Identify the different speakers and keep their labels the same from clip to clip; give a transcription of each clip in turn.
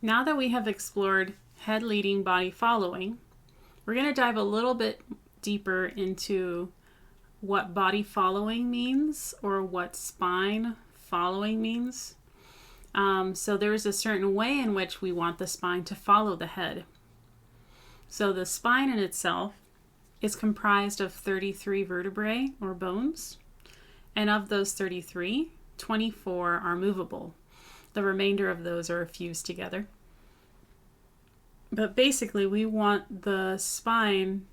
Speaker 1: Now that we have explored head leading, body following, we're going to dive a little bit deeper into what body following means or what spine following means. So there's a certain way in which we want the spine to follow the head. So the spine in itself is comprised of 33 vertebrae or bones, and of those 33, 24 are movable. The remainder of those are fused together. But basically, we want the spine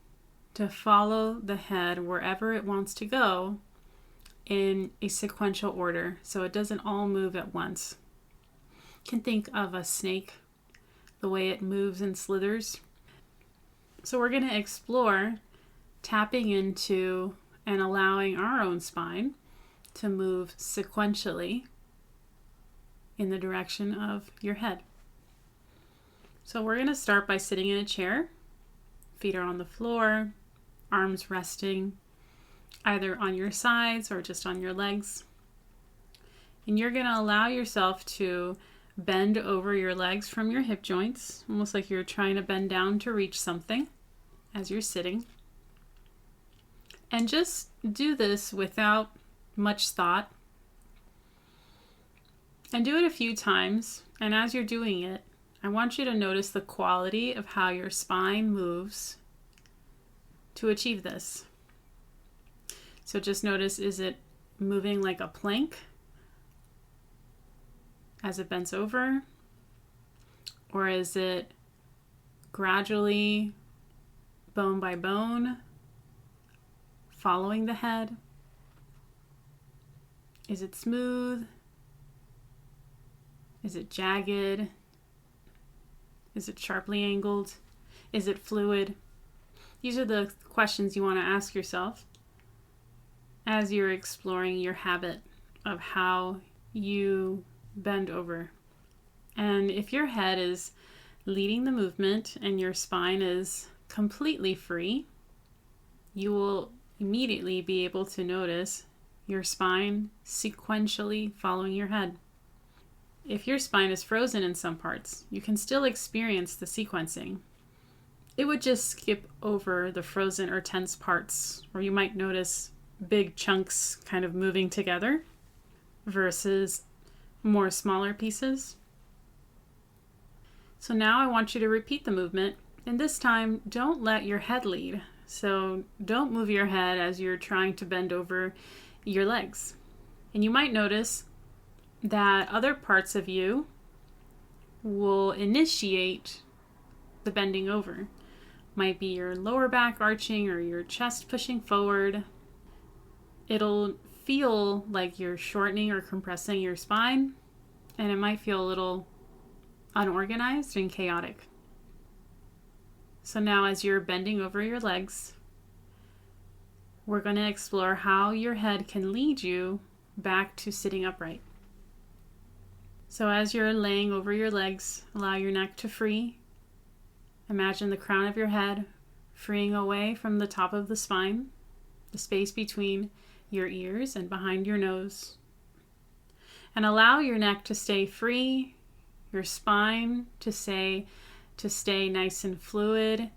Speaker 1: to follow the head wherever it wants to go in a sequential order, so it doesn't all move at once. You can think of a snake, the way it moves and slithers. So we're going to explore tapping into and allowing our own spine to move sequentially in the direction of your head. So we're going to start by sitting in a chair. Feet are on the floor, arms resting either on your sides or just on your legs. And you're going to allow yourself to bend over your legs from your hip joints, almost like you're trying to bend down to reach something as you're sitting. And just do this without much thought. And do it a few times. And as you're doing it, I want you to notice the quality of how your spine moves to achieve this. So just notice, is it moving like a plank as it bends over? Or is it gradually, bone by bone, following the head? Is it smooth? Is it jagged? Is it sharply angled? Is it fluid? These are the questions you want to ask yourself as you're exploring your habit of how you bend over. And if your head is leading the movement and your spine is completely free, you will immediately be able to notice your spine sequentially following your head. If your spine is frozen in some parts, you can still experience the sequencing. It would just skip over the frozen or tense parts, or you might notice big chunks kind of moving together versus more smaller pieces. So now I want you to repeat the movement, and this time don't let your head lead. So don't move your head as you're trying to bend over your legs. And you might notice that other parts of you will initiate the bending over. Might be your lower back arching or your chest pushing forward. It'll feel like you're shortening or compressing your spine, and it might feel a little unorganized and chaotic. So now as you're bending over your legs, we're going to explore how your head can lead you back to sitting upright. So as you're laying over your legs, allow your neck to free. Imagine the crown of your head freeing away from the top of the spine, the space between your ears and behind your nose. And allow your neck to stay free, your spine to stay nice and fluid.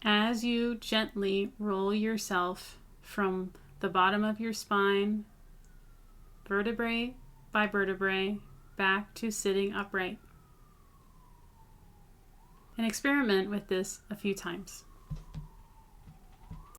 Speaker 1: As you gently roll yourself from the bottom of your spine, vertebrae by vertebrae, back to sitting upright. And experiment with this a few times.